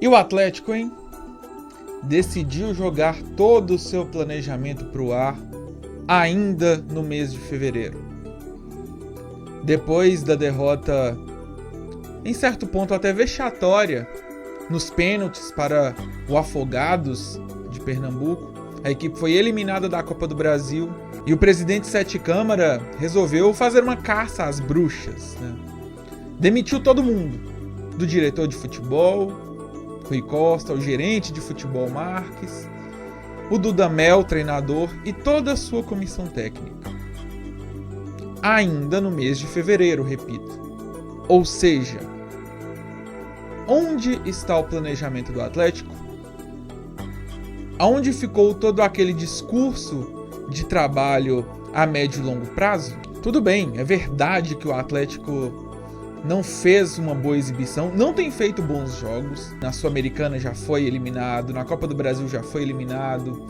E o Atlético, hein? Decidiu jogar todo o seu planejamento para o ar ainda no mês de fevereiro. Depois da derrota, em certo ponto até vexatória, nos pênaltis para o Afogados de Pernambuco, a equipe foi eliminada da Copa do Brasil e o presidente Sete Câmara resolveu fazer uma caça às bruxas, né? Demitiu todo mundo, do diretor de futebol, Rui Costa, o gerente de futebol Marques, o Dudamel, treinador, e toda a sua comissão técnica. Ainda no mês de fevereiro, repito. Ou seja, onde está o planejamento do Atlético? Aonde ficou todo aquele discurso de trabalho a médio e longo prazo? Tudo bem, é verdade que o Atlético não fez uma boa exibição, não tem feito bons jogos. Na Sul-Americana já foi eliminado, na Copa do Brasil já foi eliminado.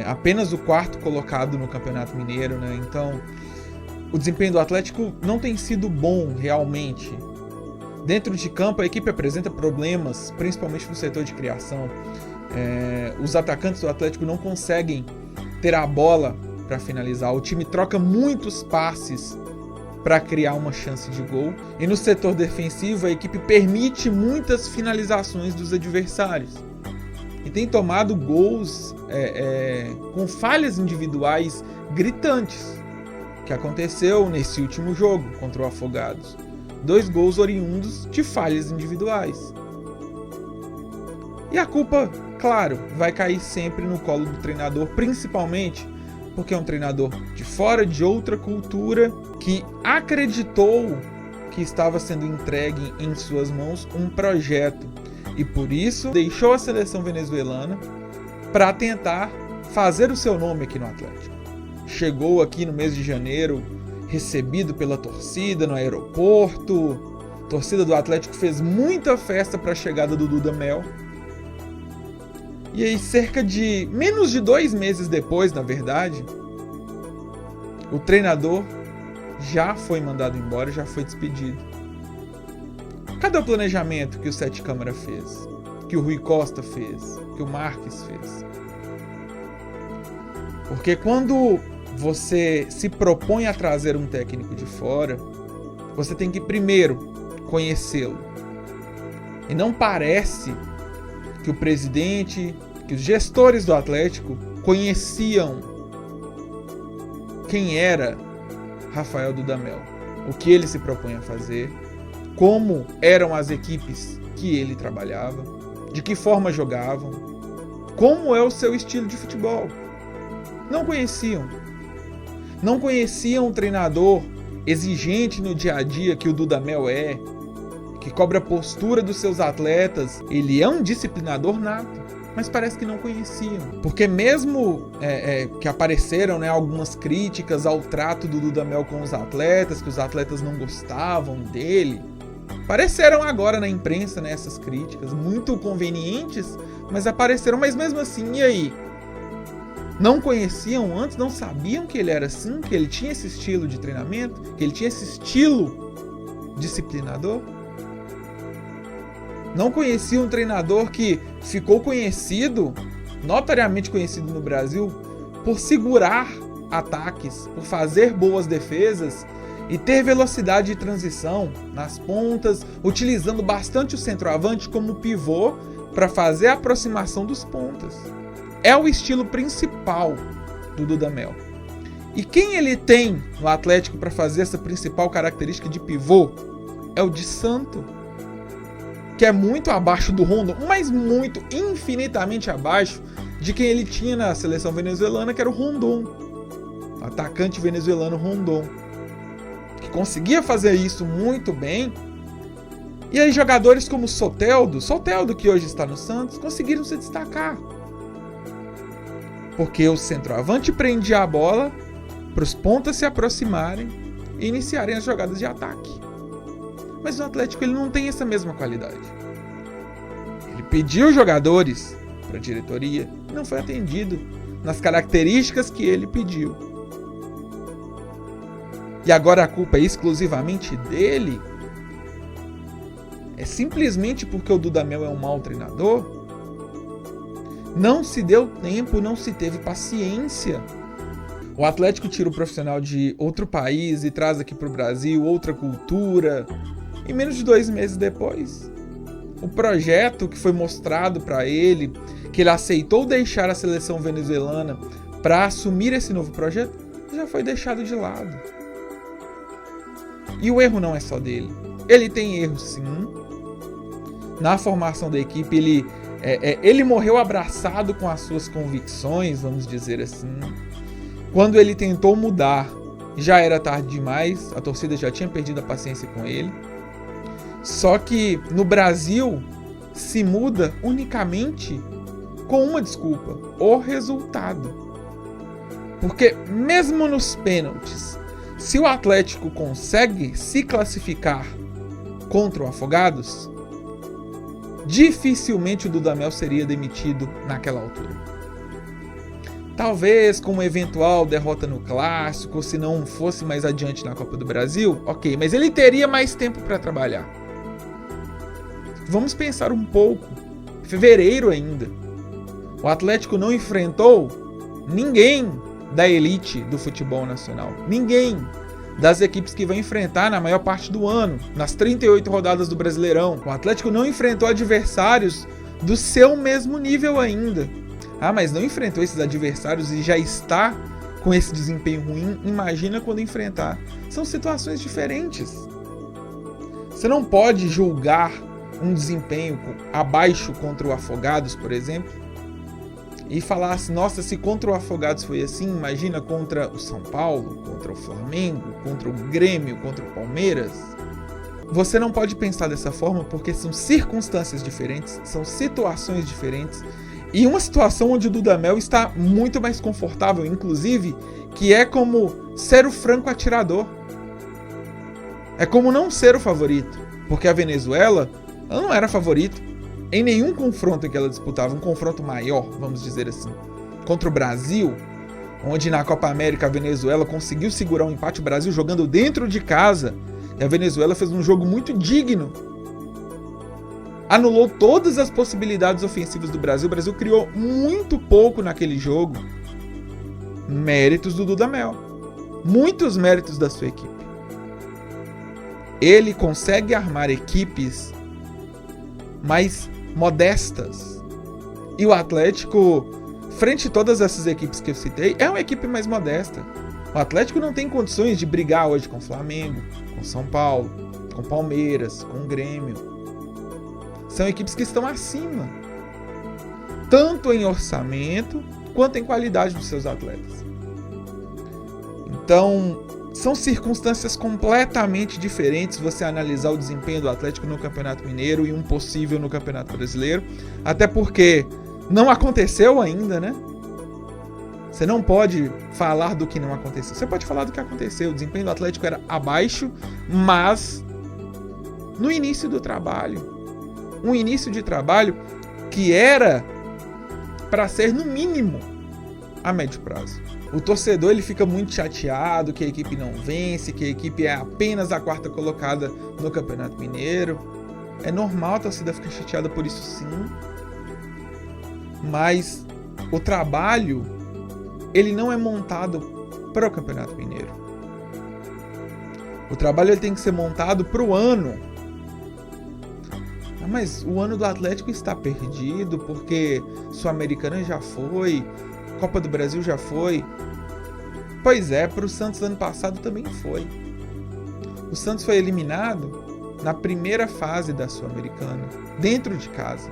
Apenas o quarto colocado no Campeonato Mineiro, né? Então, o desempenho do Atlético não tem sido bom realmente. Dentro de campo, a equipe apresenta problemas, principalmente no setor de criação. Os atacantes do Atlético não conseguem ter a bola para finalizar. O time troca muitos passes para criar uma chance de gol. E no setor defensivo, a equipe permite muitas finalizações dos adversários. E tem tomado gols com falhas individuais gritantes, que aconteceu nesse último jogo contra o Afogados. 2 gols oriundos de falhas individuais. E a culpa, claro, vai cair sempre no colo do treinador, principalmente porque é um treinador de fora, de outra cultura, que acreditou que estava sendo entregue em suas mãos um projeto e por isso deixou a seleção venezuelana para tentar fazer o seu nome aqui no Atlético. Chegou aqui no mês de janeiro, recebido pela torcida no aeroporto. A torcida do Atlético fez muita festa para a chegada do Dudamel. E aí, menos de 2 meses depois, na verdade, o treinador já foi mandado embora, já foi despedido. Cadê o planejamento que o Sete Câmara fez? Que o Rui Costa fez? Que o Marques fez? Porque quando você se propõe a trazer um técnico de fora, você tem que primeiro conhecê-lo. E não parece que o presidente, que os gestores do Atlético conheciam quem era Rafael Dudamel, o que ele se propõe a fazer, como eram as equipes que ele trabalhava, de que forma jogavam, como é o seu estilo de futebol. Não conheciam. Não conheciam um treinador exigente no dia a dia que o Dudamel é, que cobra a postura dos seus atletas. Ele é um disciplinador nato, mas parece que não conheciam. Porque mesmo que apareceram, né, algumas críticas ao trato do Dudamel com os atletas, que os atletas não gostavam dele, apareceram agora na imprensa, né, essas críticas, muito convenientes, mas apareceram. Mas mesmo assim, e aí? Não conheciam antes, não sabiam que ele era assim, que ele tinha esse estilo de treinamento, que ele tinha esse estilo disciplinador? Não conheciam um treinador que ficou conhecido, notoriamente conhecido no Brasil, por segurar ataques, por fazer boas defesas e ter velocidade de transição nas pontas, utilizando bastante o centroavante como pivô para fazer a aproximação dos pontas. É o estilo principal do Dudamel. E quem ele tem no Atlético para fazer essa principal característica de pivô é o de Santo, que é muito abaixo do Rondon, mas muito, infinitamente abaixo de quem ele tinha na seleção venezuelana, que era o Rondon, o atacante venezuelano Rondon, que conseguia fazer isso muito bem. E aí jogadores como Soteldo, que hoje está no Santos, conseguiram se destacar. Porque o centroavante prendia a bola para os pontas se aproximarem e iniciarem as jogadas de ataque. Mas o Atlético ele não tem essa mesma qualidade. Ele pediu jogadores para a diretoria e não foi atendido nas características que ele pediu. E agora a culpa é exclusivamente dele? É simplesmente porque o Dudamel é um mau treinador? Não se deu tempo, não se teve paciência. O Atlético tira o profissional de outro país e traz aqui para o Brasil outra cultura. E menos de 2 meses depois, o projeto que foi mostrado para ele, que ele aceitou deixar a seleção venezuelana para assumir esse novo projeto, já foi deixado de lado. E o erro não é só dele. Ele tem erros, sim. Na formação da equipe, ele morreu abraçado com as suas convicções, vamos dizer assim. Quando ele tentou mudar, já era tarde demais, a torcida já tinha perdido a paciência com ele. Só que no Brasil se muda unicamente com uma desculpa: o resultado. Porque mesmo nos pênaltis, se o Atlético consegue se classificar contra o Afogados, dificilmente o Dudamel seria demitido naquela altura. Talvez com uma eventual derrota no Clássico, se não fosse mais adiante na Copa do Brasil, ok, mas ele teria mais tempo para trabalhar. Vamos pensar um pouco. Fevereiro ainda. O Atlético não enfrentou ninguém da elite do futebol nacional. Ninguém das equipes que vai enfrentar na maior parte do ano, nas 38 rodadas do Brasileirão. O Atlético não enfrentou adversários do seu mesmo nível ainda. Ah, mas não enfrentou esses adversários e já está com esse desempenho ruim? Imagina quando enfrentar. São situações diferentes. Você não pode julgar um desempenho abaixo contra o Afogados, por exemplo, e falar assim: nossa, se contra o Afogados foi assim, imagina contra o São Paulo, contra o Flamengo, contra o Grêmio, contra o Palmeiras. Você não pode pensar dessa forma porque são circunstâncias diferentes, são situações diferentes, e uma situação onde o Dudamel está muito mais confortável, inclusive, que é como ser o franco atirador. É como não ser o favorito, porque a Venezuela, ela não era favorito em nenhum confronto que ela disputava, um confronto maior, vamos dizer assim. Contra o Brasil, onde na Copa América a Venezuela conseguiu segurar um empate, o Brasil jogando dentro de casa, e a Venezuela fez um jogo muito digno. Anulou todas as possibilidades ofensivas do Brasil. O Brasil criou muito pouco naquele jogo. Méritos do Dudamel. Muitos méritos da sua equipe. Ele consegue armar equipes mais modestas. E o Atlético, frente a todas essas equipes que eu citei, é uma equipe mais modesta. O Atlético não tem condições de brigar hoje com o Flamengo, com São Paulo, com Palmeiras, com o Grêmio. São equipes que estão acima, tanto em orçamento quanto em qualidade dos seus atletas. Então, são circunstâncias completamente diferentes você analisar o desempenho do Atlético no Campeonato Mineiro e um possível no Campeonato Brasileiro, até porque não aconteceu ainda, né? Você não pode falar do que não aconteceu. Você pode falar do que aconteceu. O desempenho do Atlético era abaixo, mas no início do trabalho. Um início de trabalho que era para ser, no mínimo, a médio prazo. O torcedor ele fica muito chateado que a equipe não vence, que a equipe é apenas a 4ª colocada no Campeonato Mineiro. É normal a torcida ficar chateada por isso, sim. Mas o trabalho ele não é montado para o Campeonato Mineiro. O trabalho ele tem que ser montado para o ano. Mas o ano do Atlético está perdido porque Sul-Americana já foi, Copa do Brasil já foi. Pois é, para o Santos ano passado também foi. O Santos foi eliminado na primeira fase da Sul-Americana, dentro de casa.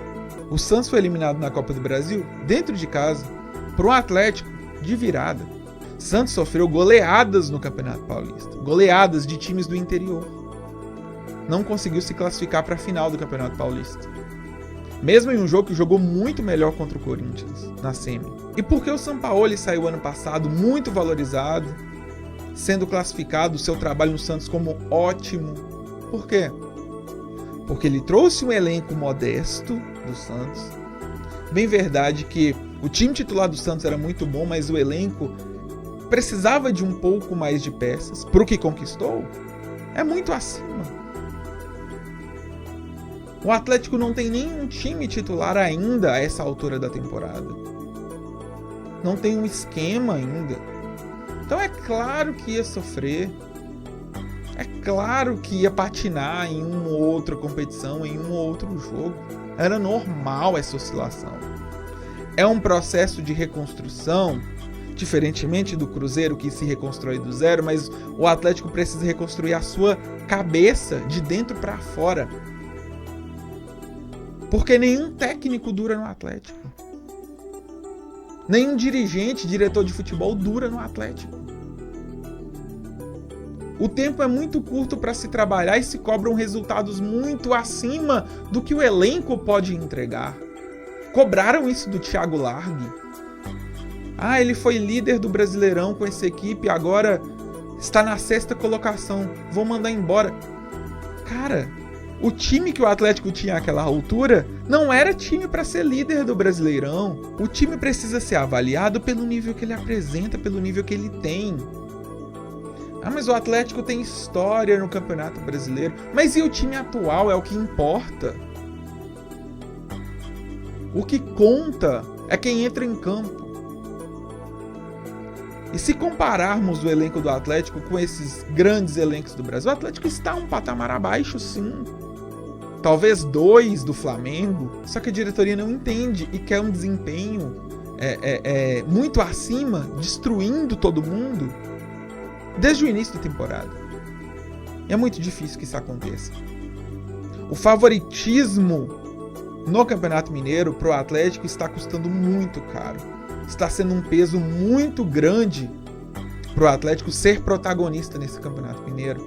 O Santos foi eliminado na Copa do Brasil, dentro de casa, para um Atlético de virada. Santos sofreu goleadas no Campeonato Paulista, goleadas de times do interior. Não conseguiu se classificar para a final do Campeonato Paulista. Mesmo em um jogo que jogou muito melhor contra o Corinthians, na semi. E por que o Sampaoli saiu ano passado muito valorizado, sendo classificado o seu trabalho no Santos como ótimo? Por quê? Porque ele trouxe um elenco modesto do Santos. Bem verdade que o time titular do Santos era muito bom, mas o elenco precisava de um pouco mais de peças. Para o que conquistou, é muito acima. O Atlético não tem nenhum time titular ainda a essa altura da temporada. Não tem um esquema ainda. Então é claro que ia sofrer. É claro que ia patinar em uma ou outra competição, em um ou outro jogo. Era normal essa oscilação. É um processo de reconstrução, diferentemente do Cruzeiro, que se reconstrói do zero, mas o Atlético precisa reconstruir a sua cabeça de dentro para fora. Porque nenhum técnico dura no Atlético. Nenhum dirigente, diretor de futebol dura no Atlético. O tempo é muito curto para se trabalhar e se cobram resultados muito acima do que o elenco pode entregar. Cobraram isso do Thiago Largue. Ele foi líder do Brasileirão com essa equipe, agora está na 6ª colocação. Vou mandar embora. Cara, o time que o Atlético tinha àquela altura não era time para ser líder do Brasileirão. O time precisa ser avaliado pelo nível que ele apresenta, pelo nível que ele tem. Mas o Atlético tem história no Campeonato Brasileiro. Mas e o time atual? É o que importa. O que conta é quem entra em campo. E se compararmos o elenco do Atlético com esses grandes elencos do Brasil, o Atlético está um patamar abaixo, sim. Talvez 2 do Flamengo. Só que a diretoria não entende e quer um desempenho muito acima, destruindo todo mundo desde o início da temporada. É muito difícil que isso aconteça. O favoritismo no Campeonato Mineiro para o Atlético está custando muito caro. Está sendo um peso muito grande para o Atlético ser protagonista nesse Campeonato Mineiro.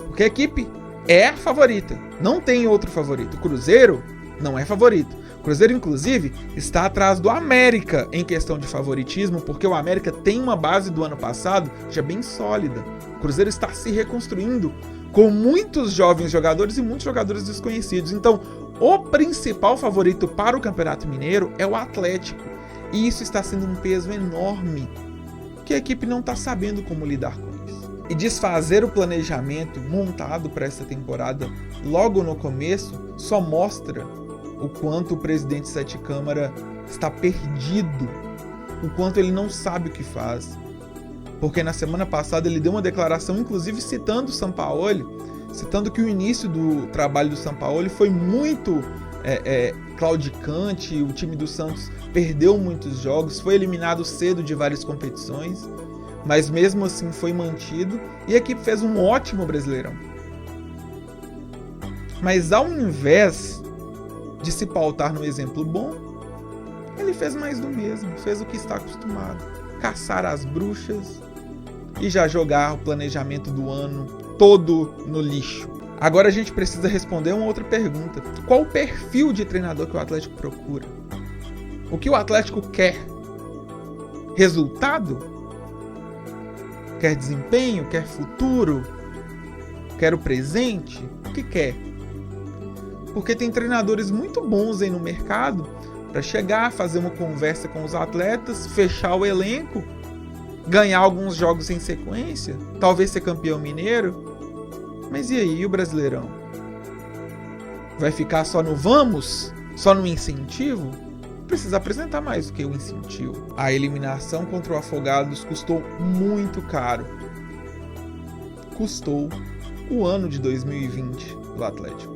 Porque a equipe é a favorita. Não tem outro favorito. O Cruzeiro não é favorito. O Cruzeiro, inclusive, está atrás do América em questão de favoritismo, porque o América tem uma base do ano passado já bem sólida. O Cruzeiro está se reconstruindo com muitos jovens jogadores e muitos jogadores desconhecidos. Então, o principal favorito para o Campeonato Mineiro é o Atlético. E isso está sendo um peso enorme, que a equipe não está sabendo como lidar com isso. E desfazer o planejamento montado para essa temporada logo no começo só mostra o quanto o presidente Sete Câmara está perdido, o quanto ele não sabe o que faz. Porque na semana passada ele deu uma declaração, inclusive citando o Sampaoli, citando que o início do trabalho do Sampaoli foi muito claudicante, o time do Santos perdeu muitos jogos, foi eliminado cedo de várias competições, mas mesmo assim foi mantido e a equipe fez um ótimo Brasileirão. Mas ao invés de se pautar no exemplo bom, ele fez mais do mesmo, fez o que está acostumado, caçar as bruxas e já jogar o planejamento do ano todo no lixo. Agora a gente precisa responder uma outra pergunta. Qual o perfil de treinador que o Atlético procura? O que o Atlético quer? Resultado? Quer desempenho? Quer futuro? Quer o presente? O que quer? Porque tem treinadores muito bons aí no mercado para chegar, fazer uma conversa com os atletas, fechar o elenco, ganhar alguns jogos em sequência, talvez ser campeão mineiro. Mas e aí, o Brasileirão? Vai ficar só no vamos? Só no incentivo? Precisa apresentar mais do que o incentivo. A eliminação contra o Afogados custou muito caro. Custou o ano de 2020 do Atlético.